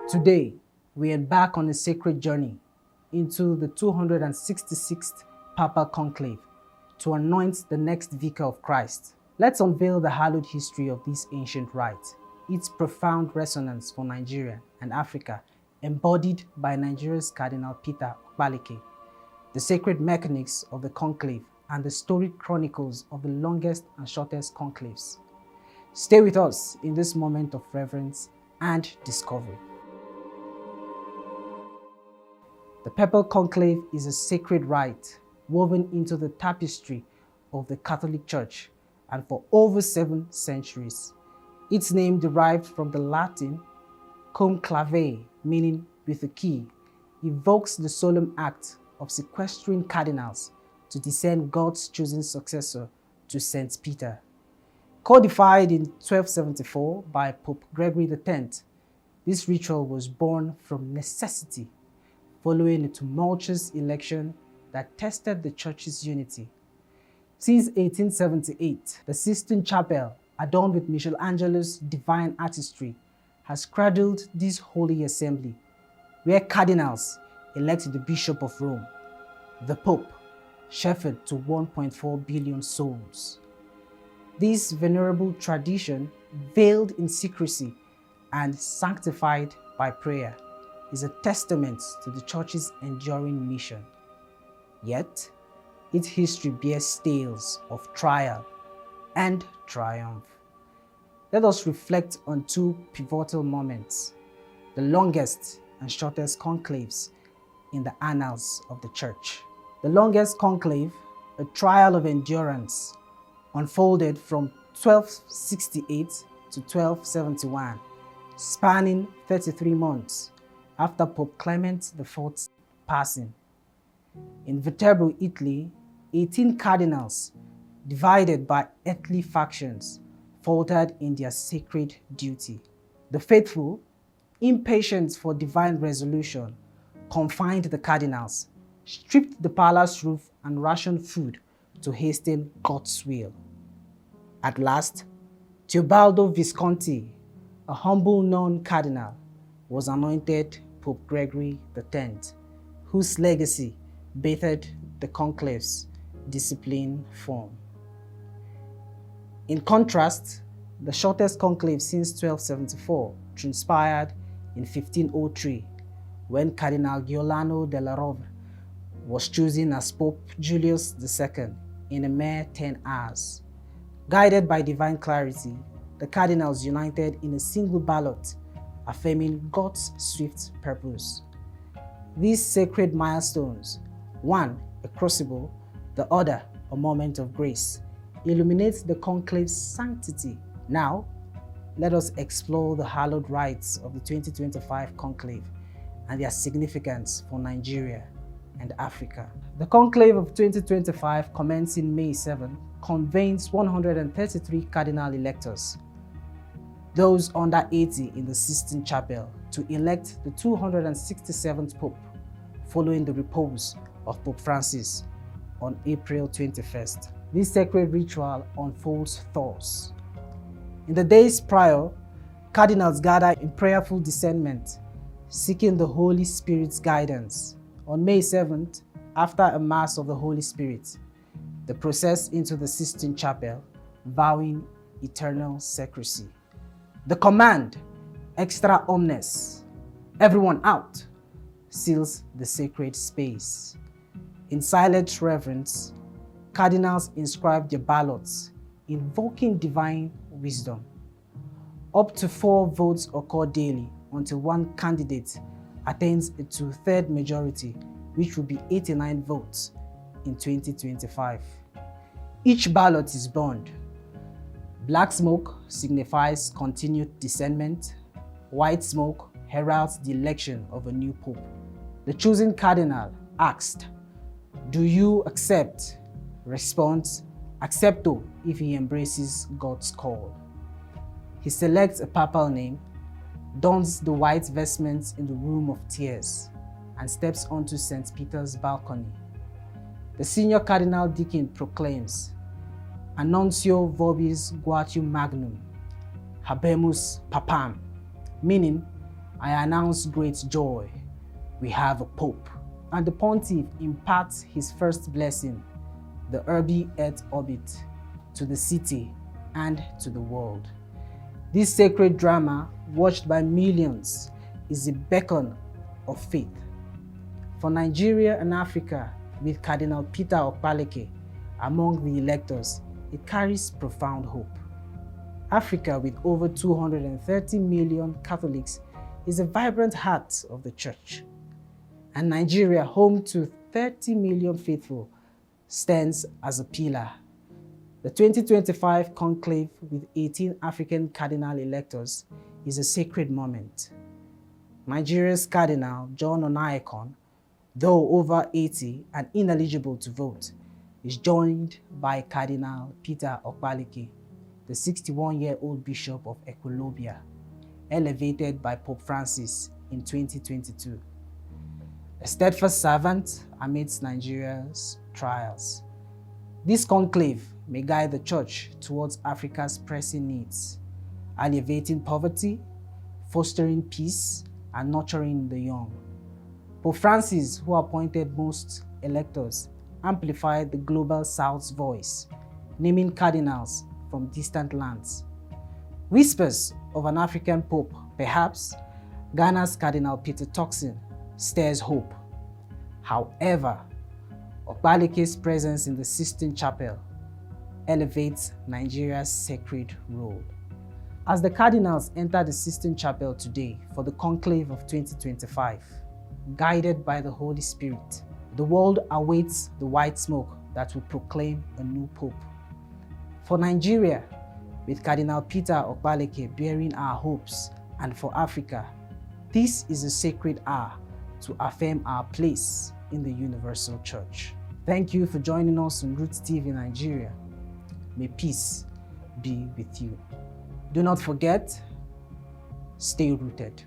Today, we embark on a sacred journey into the 266th Papal Conclave to anoint the next Vicar of Christ. Let's unveil the hallowed history of this ancient rite, its profound resonance for Nigeria and Africa, embodied by Nigeria's Cardinal Peter Okpaleke, the sacred mechanics of the conclave, and the storied chronicles of the longest and shortest conclaves. Stay with us in this moment of reverence and discovery. The Papal Conclave is a sacred rite woven into the tapestry of the Catholic Church and for over 7 centuries. Its name derived from the Latin conclave, meaning with a key, evokes the solemn act of sequestering cardinals to discern God's chosen successor to St. Peter. Codified in 1274 by Pope Gregory X, this ritual was born from necessity following a tumultuous election that tested the Church's unity. Since 1878, the Sistine Chapel, adorned with Michelangelo's divine artistry, has cradled this holy assembly, where cardinals elect the Bishop of Rome, the Pope, shepherd to 1.4 billion souls. This venerable tradition, veiled in secrecy and sanctified by prayer, is a testament to the Church's enduring mission. Yet, its history bears tales of trial and triumph. Let us reflect on 2 pivotal moments, the longest and shortest conclaves in the annals of the Church. The longest conclave, a trial of endurance, unfolded from 1268 to 1271, spanning 33 months after Pope Clement IV's passing. In Viterbo, Italy, 18 cardinals, divided by earthly factions, faltered in their sacred duty. The faithful, impatient for divine resolution, confined the cardinals, stripped the palace roof and rationed food to hasten God's will. At last, Teobaldo Visconti, a humble non-cardinal, was anointed Pope Gregory X, whose legacy bathed the conclave's discipline form. In contrast, the shortest conclave since 1274 transpired in 1503, when Cardinal Giuliano della Rovere was chosen as Pope Julius II in a mere 10 hours. Guided by divine clarity, the cardinals united in a single ballot, affirming God's swift purpose. These sacred milestones, one a crucible, the other a moment of grace, illuminate the conclave's sanctity. Now, let us explore the hallowed rites of the 2025 conclave and their significance for Nigeria and Africa. The conclave of 2025, commencing May 7, convenes 133 cardinal electors, those under 80 in the Sistine Chapel, to elect the 267th Pope, following the repose of Pope Francis on April 21st. This sacred ritual unfolds thus. In the days prior, cardinals gather in prayerful discernment, seeking the Holy Spirit's guidance. On May 7th, after a Mass of the Holy Spirit, they process into the Sistine Chapel, vowing eternal secrecy. The command, extra omnes, everyone out, seals the sacred space. In silent reverence, cardinals inscribe their ballots, invoking divine wisdom. Up to 4 votes occur daily until one candidate attains a 2/3 majority, which will be 89 votes in 2025. Each ballot is burned. Black smoke signifies continued discernment. White smoke heralds the election of a new pope. The chosen cardinal asked, "Do you accept?" Responds, "Accepto," if he embraces God's call. He selects a papal name, dons the white vestments in the room of tears, and steps onto St. Peter's balcony. The senior cardinal deacon proclaims, "Annuncio vobis guatium magnum, habemus papam," meaning, I announce great joy. We have a Pope. And the Pontiff imparts his first blessing, the Urbi et Orbit, to the city and to the world. This sacred drama, watched by millions, is a beacon of faith. For Nigeria and Africa, with Cardinal Peter Okpaleke among the electors, it carries profound hope. Africa, with over 230 million Catholics, is a vibrant heart of the Church. And Nigeria, home to 30 million faithful, stands as a pillar. The 2025 conclave with 18 African cardinal electors is a sacred moment. Nigeria's Cardinal John Onaiyekan, though over 80 and ineligible to vote, is joined by Cardinal Peter Okpaleke, the 61-year-old Bishop of Equilobia, elevated by Pope Francis in 2022. A steadfast servant amidst Nigeria's trials. This conclave may guide the Church towards Africa's pressing needs, alleviating poverty, fostering peace, and nurturing the young. Pope Francis, who appointed most electors, amplified the global South's voice, naming cardinals from distant lands. Whispers of an African Pope, perhaps Ghana's Cardinal Peter Turkson, stirs hope. However, Okpaleke's presence in the Sistine Chapel elevates Nigeria's sacred role. As the cardinals enter the Sistine Chapel today for the conclave of 2025, guided by the Holy Spirit, the world awaits the white smoke that will proclaim a new pope. For Nigeria, with Cardinal Peter Okpaleke bearing our hopes, and for Africa, this is a sacred hour to affirm our place in the universal church. Thank you for joining us on Rootstv Nigeria. May peace be with you. Do not forget, stay rooted.